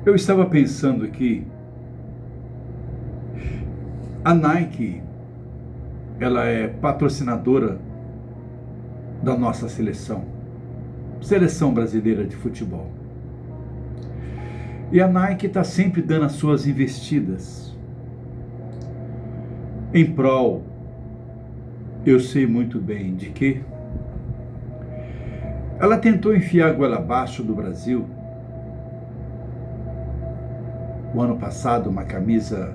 Eu estava pensando aqui, a Nike, ela é patrocinadora da nossa seleção brasileira de futebol. E a Nike está sempre dando as suas investidas em prol, eu sei muito bem de quê. Ela tentou enfiar a goela abaixo do Brasil o ano passado, uma camisa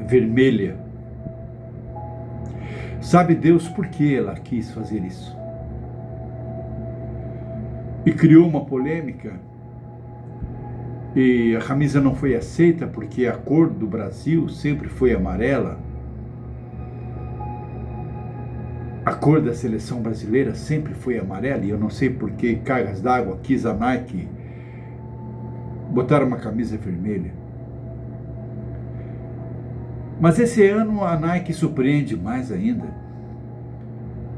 vermelha. Sabe Deus por que ela quis fazer isso? E criou uma polêmica. E a camisa não foi aceita porque a cor do Brasil sempre foi amarela. A cor da seleção brasileira sempre foi amarela. E eu não sei por que cargas d'água quis a Nike botar uma camisa vermelha. Mas esse ano a Nike surpreende mais ainda.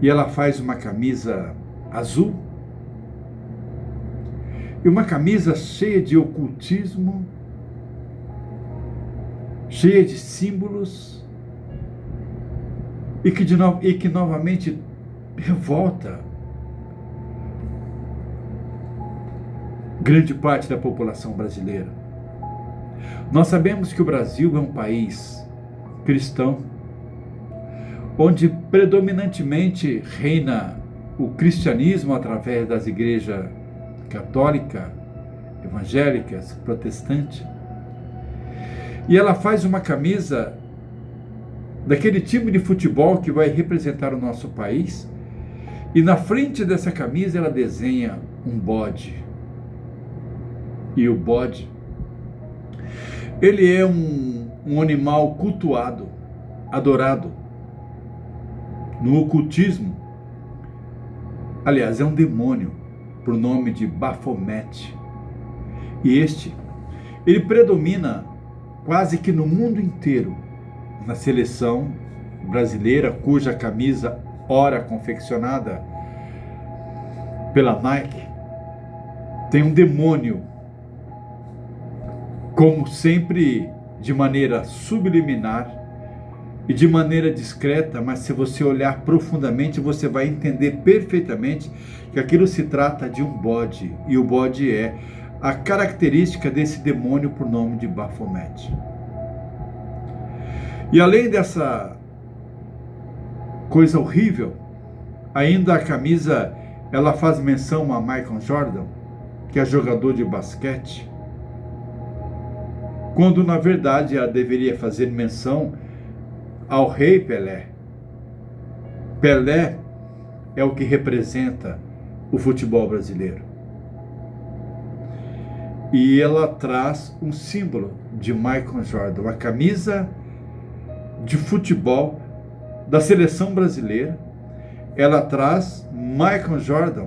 E ela faz uma camisa azul. E uma camisa cheia de ocultismo, cheia de símbolos, e que novamente revolta grande parte da população brasileira. Nós sabemos que o Brasil é um país cristão, onde predominantemente reina o cristianismo através das igrejas católica, evangélicas, protestante. E ela faz uma camisa daquele time de futebol que vai representar o nosso país, e na frente dessa camisa ela desenha um bode. E o bode, ele é um animal cultuado, adorado no ocultismo. Aliás, é um demônio por nome de Baphomet. E ele predomina quase que no mundo inteiro, na seleção brasileira, cuja camisa, ora confeccionada pela Nike, tem um demônio, como sempre, de maneira subliminar e de maneira discreta, mas se você olhar profundamente, você vai entender perfeitamente que aquilo se trata de um bode, e o bode é a característica desse demônio por nome de Baphomet. E além dessa coisa horrível, ainda a camisa, ela faz menção a Michael Jordan, que é jogador de basquete, quando na verdade ela deveria fazer menção ao rei Pelé. Pelé é o que representa o futebol brasileiro. E ela traz um símbolo de Michael Jordan, a camisa de futebol da seleção brasileira. Ela traz Michael Jordan,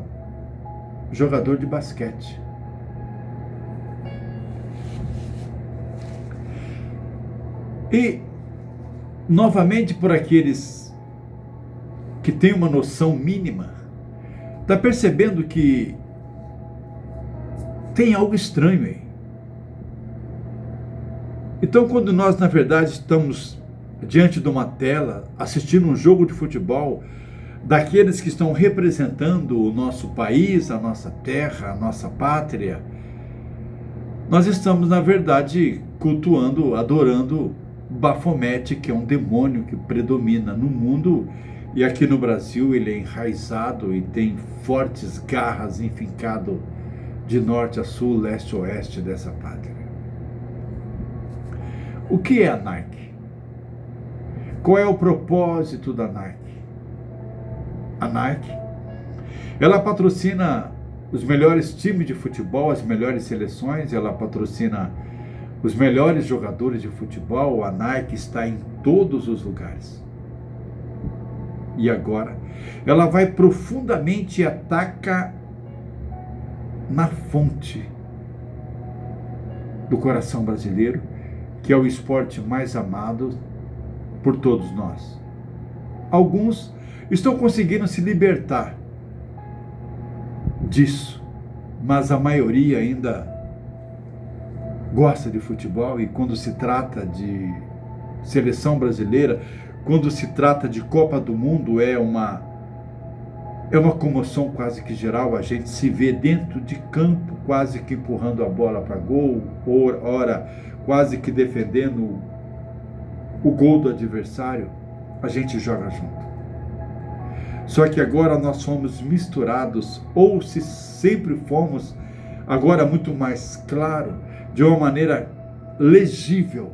jogador de basquete. E novamente, por aqueles que têm uma noção mínima, está percebendo que tem algo estranho aí. Então, quando nós, na verdade, estamos diante de uma tela, assistindo um jogo de futebol, daqueles que estão representando o nosso país, a nossa terra, a nossa pátria, nós estamos, na verdade, cultuando, adorando Baphomet, que é um demônio que predomina no mundo, e aqui no Brasil ele é enraizado e tem fortes garras enfincado de norte a sul, leste a oeste dessa pátria. O que é a Nike? Qual é o propósito da Nike? A Nike, ela patrocina os melhores times de futebol, as melhores seleções, ela patrocina os melhores jogadores de futebol. A Nike está em todos os lugares. E agora, ela vai profundamente e ataca na fonte do coração brasileiro, que é o esporte mais amado por todos nós. Alguns estão conseguindo se libertar disso, mas a maioria ainda gosta de futebol, e quando se trata de seleção brasileira, quando se trata de Copa do Mundo, é uma comoção quase que geral. A gente se vê dentro de campo, quase que empurrando a bola para gol, ora quase que defendendo o gol do adversário. A gente joga junto. Só que agora nós somos misturados, ou se sempre fomos, agora muito mais claro, de uma maneira legível.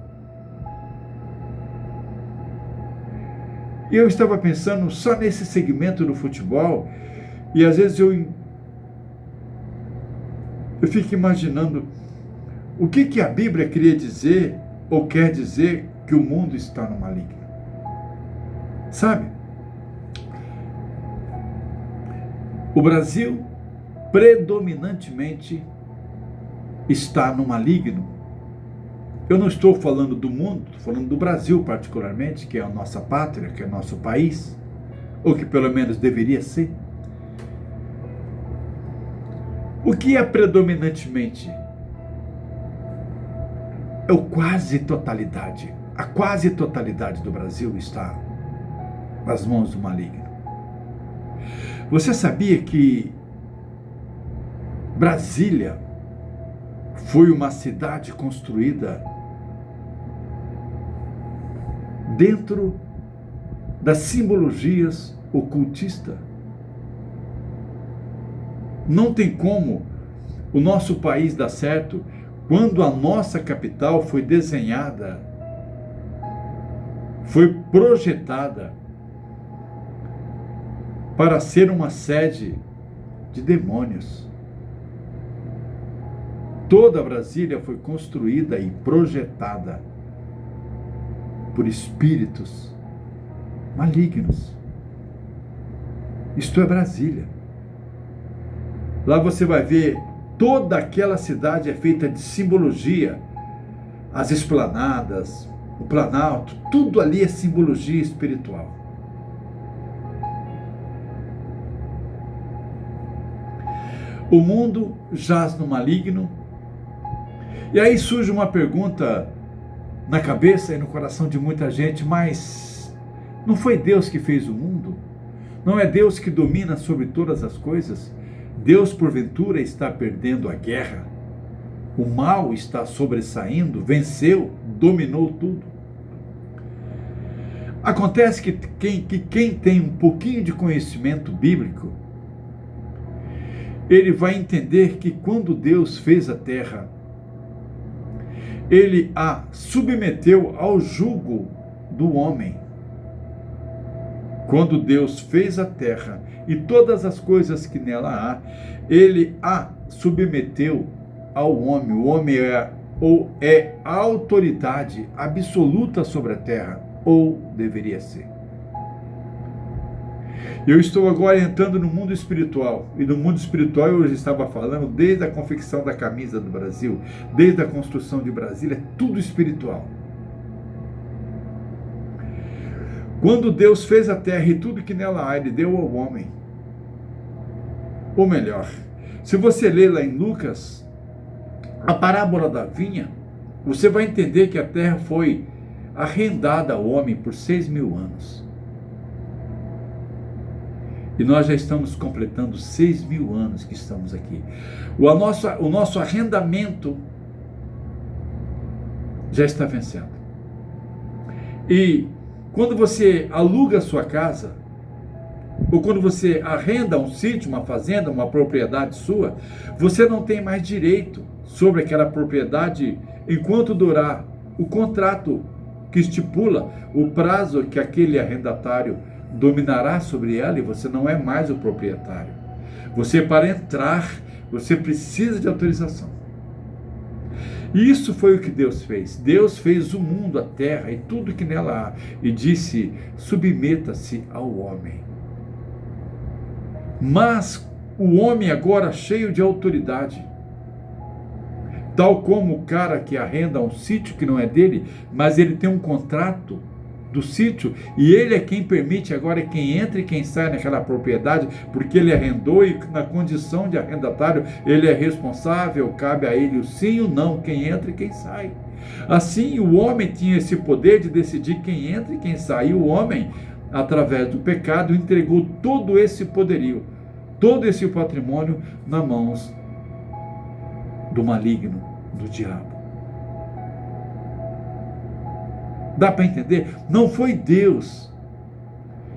E eu estava pensando só nesse segmento do futebol, e às vezes eu fico imaginando o que a Bíblia queria dizer, ou quer dizer, que o mundo está no maligno. Sabe? O Brasil predominantemente está no maligno. Eu não estou falando do mundo, estou falando do Brasil particularmente, que é a nossa pátria, que é o nosso país, ou que pelo menos deveria ser. O que é predominantemente? É o quase totalidade. A quase totalidade do Brasil está nas mãos do maligno. Você sabia que Brasília foi uma cidade construída dentro das simbologias ocultistas? Não tem como o nosso país dar certo quando a nossa capital foi desenhada, foi projetada para ser uma sede de demônios. Toda Brasília foi construída e projetada por espíritos malignos. Isto é Brasília. Lá você vai ver, toda aquela cidade é feita de simbologia. As esplanadas, o Planalto, tudo ali é simbologia espiritual. O mundo jaz no maligno. E aí surge uma pergunta na cabeça e no coração de muita gente: mas não foi Deus que fez o mundo? Não é Deus que domina sobre todas as coisas? Deus, porventura, está perdendo a guerra? O mal está sobressaindo, venceu, dominou tudo? Acontece que quem tem um pouquinho de conhecimento bíblico, ele vai entender que quando Deus fez a terra, ele a submeteu ao jugo do homem. Quando Deus fez a terra e todas as coisas que nela há, ele a submeteu ao homem. O homem é a autoridade absoluta sobre a terra, ou deveria ser. Eu estou agora entrando no mundo espiritual, e no mundo espiritual eu já estava falando desde a confecção da camisa do Brasil, desde a construção de Brasília, é tudo espiritual. Quando Deus fez a terra e tudo que nela há, ele deu ao homem. Ou melhor, se você ler lá em Lucas, a parábola da vinha, você vai entender que a terra foi arrendada ao homem por 6.000 anos. E nós já estamos completando 6.000 anos que estamos aqui. O nosso arrendamento já está vencendo. E quando você aluga a sua casa, ou quando você arrenda um sítio, uma fazenda, uma propriedade sua, você não tem mais direito sobre aquela propriedade enquanto durar o contrato que estipula o prazo que aquele arrendatário dominará sobre ela, e você não é mais o proprietário. Você, para entrar, você precisa de autorização. E isso foi o que Deus fez. Deus fez o mundo, a terra e tudo que nela há, e disse: submeta-se ao homem. Mas o homem agora cheio de autoridade, tal como o cara que arrenda um sítio que não é dele, mas ele tem um contrato do sítio, e ele é quem permite agora quem entra e quem sai naquela propriedade, porque ele arrendou e na condição de arrendatário ele é responsável, cabe a ele o sim ou não, quem entra e quem sai. Assim, o homem tinha esse poder de decidir quem entra e quem sai, e o homem, através do pecado, entregou todo esse poderio, todo esse patrimônio nas mãos do maligno, do diabo. Dá para entender? Não foi Deus,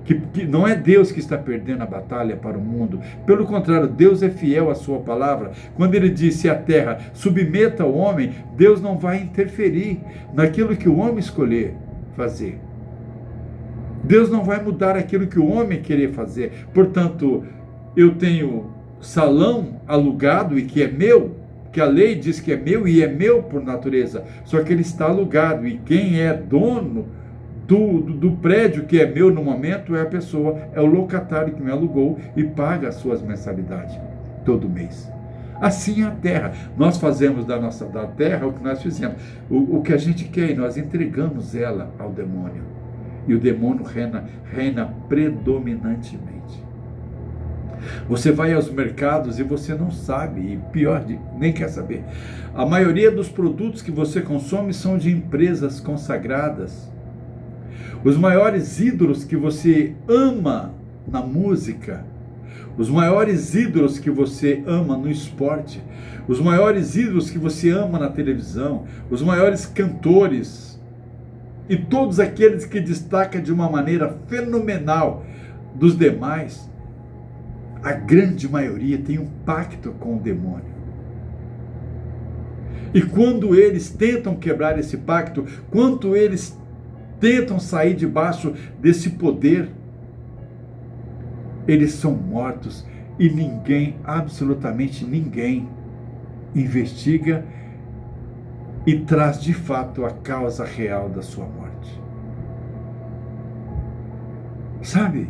que não é Deus que está perdendo a batalha para o mundo. Pelo contrário, Deus é fiel à sua palavra. Quando ele disse à terra, submeta ao homem, Deus não vai interferir naquilo que o homem escolher fazer. Deus não vai mudar aquilo que o homem querer fazer. Portanto, eu tenho salão alugado e que é meu, que a lei diz que é meu e é meu por natureza, só que ele está alugado, e quem é dono do prédio que é meu no momento é a pessoa, é o locatário que me alugou e paga as suas mensalidades todo mês. Assim é a terra. Nós fazemos da terra o que nós fizemos. O que a gente quer, e nós entregamos ela ao demônio. E o demônio reina predominantemente. Você vai aos mercados e você não sabe, e pior, nem quer saber. A maioria dos produtos que você consome são de empresas consagradas. Os maiores ídolos que você ama na música, os maiores ídolos que você ama no esporte, os maiores ídolos que você ama na televisão, os maiores cantores e todos aqueles que destacam de uma maneira fenomenal dos demais, a grande maioria tem um pacto com o demônio. E quando eles tentam quebrar esse pacto, quando eles tentam sair debaixo desse poder, eles são mortos e ninguém, absolutamente ninguém, investiga e traz de fato a causa real da sua morte. Sabe?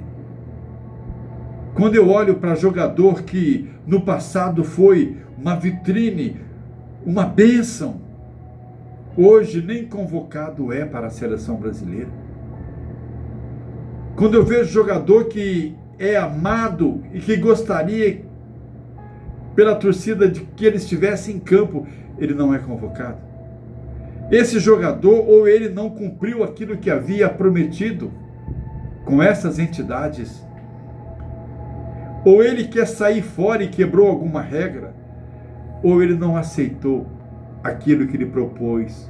Quando eu olho para jogador que no passado foi uma vitrine, uma bênção, hoje nem convocado é para a seleção brasileira. Quando eu vejo jogador que é amado e que gostaria pela torcida de que ele estivesse em campo, ele não é convocado. Esse jogador, ou ele não cumpriu aquilo que havia prometido com essas entidades, ou ele quer sair fora e quebrou alguma regra, ou ele não aceitou aquilo que lhe propôs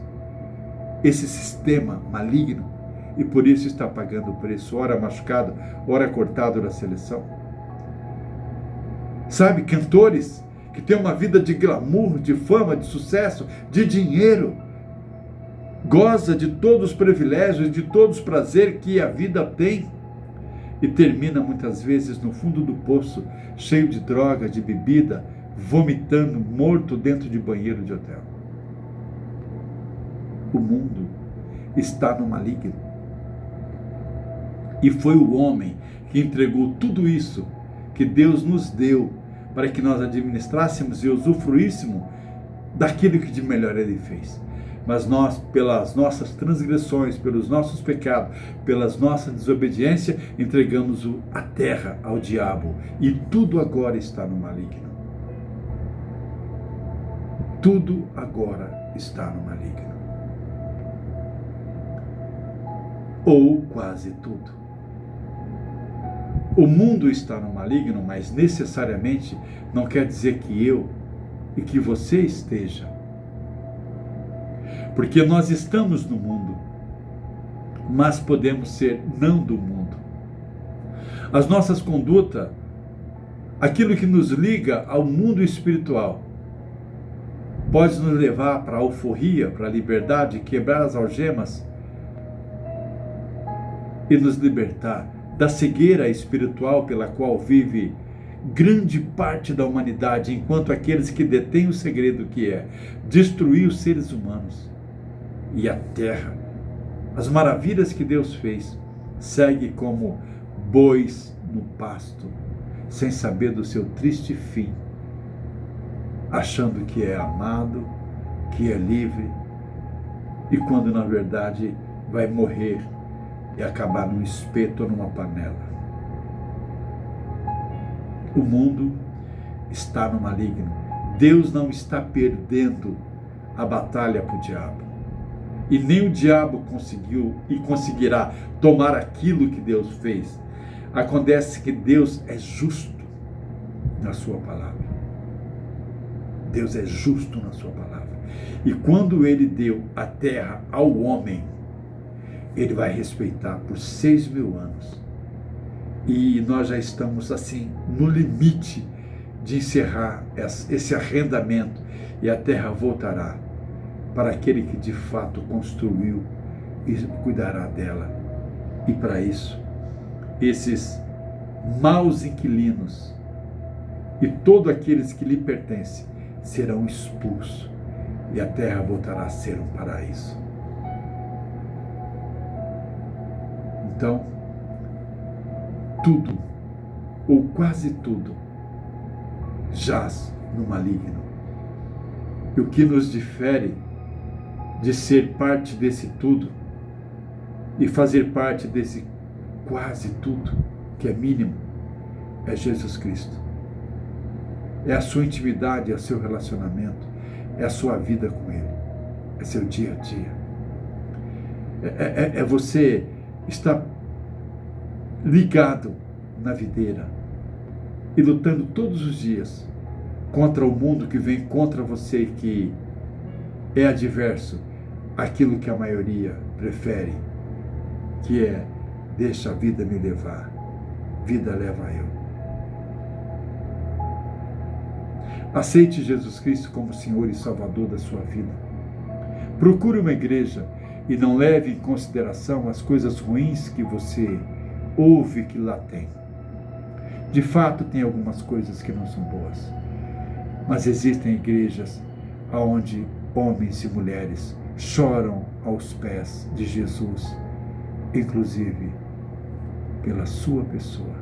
esse sistema maligno, e por isso está pagando o preço, ora machucado, ora cortado da seleção. Sabe, cantores que têm uma vida de glamour, de fama, de sucesso, de dinheiro, goza de todos os privilégios, de todos os prazeres que a vida tem, e termina muitas vezes no fundo do poço, cheio de droga, de bebida, vomitando, morto dentro de banheiro de hotel. O mundo está no maligno. E foi o homem que entregou tudo isso que Deus nos deu para que nós administrássemos e usufruíssemos daquilo que de melhor Ele fez. Mas nós, pelas nossas transgressões, pelos nossos pecados, pelas nossas desobediências, entregamos a terra ao diabo. E tudo agora está no maligno. Tudo agora está no maligno. Ou quase tudo. O mundo está no maligno, mas necessariamente não quer dizer que eu e que você esteja. Porque nós estamos no mundo, mas podemos ser não do mundo. As nossas condutas, aquilo que nos liga ao mundo espiritual, pode nos levar para a euforia, para a liberdade, quebrar as algemas e nos libertar da cegueira espiritual pela qual vive grande parte da humanidade, enquanto aqueles que detêm o segredo que é destruir os seres humanos e a terra, as maravilhas que Deus fez, segue como bois no pasto, sem saber do seu triste fim, achando que é amado, que é livre, e quando na verdade vai morrer e acabar num espeto ou numa panela. O mundo está no maligno. Deus não está perdendo a batalha para o diabo. E nem o diabo conseguiu e conseguirá tomar aquilo que Deus fez. Acontece que Deus é justo na sua palavra. Deus é justo na sua palavra. E quando Ele deu a terra ao homem, Ele vai respeitar por 6.000 anos. E nós já estamos assim, no limite de encerrar esse arrendamento, e a terra voltará para aquele que de fato construiu e cuidará dela. E para isso, esses maus inquilinos e todos aqueles que lhe pertencem serão expulsos, e a terra voltará a ser um paraíso. Então, tudo, ou quase tudo, jaz no maligno. E o que nos difere de ser parte desse tudo e fazer parte desse quase tudo, que é mínimo, é Jesus Cristo. É a sua intimidade, é o seu relacionamento, é a sua vida com Ele, é seu dia a dia. É você estar ligado na videira e lutando todos os dias contra o mundo que vem contra você, que é adverso àquilo que a maioria prefere, que é: deixa a vida me levar, vida leva eu. Aceite Jesus Cristo como Senhor e Salvador da sua vida. Procure uma igreja e não leve em consideração as coisas ruins que você ouve que lá tem. De fato, tem algumas coisas que não são boas, mas existem igrejas onde homens e mulheres choram aos pés de Jesus, inclusive pela sua pessoa.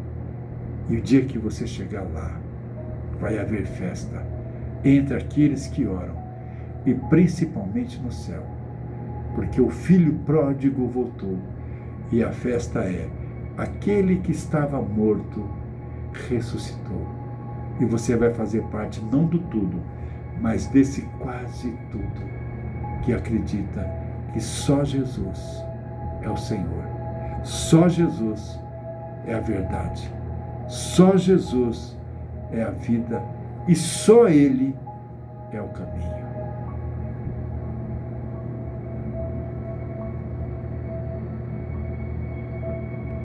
E o dia que você chegar lá, vai haver festa entre aqueles que oram, e principalmente no céu, porque o filho pródigo voltou, e a festa é: aquele que estava morto ressuscitou. E você vai fazer parte não do tudo, mas desse quase tudo, que acredita que só Jesus é o Senhor, só Jesus é a verdade, só Jesus é a vida, e só Ele é o caminho.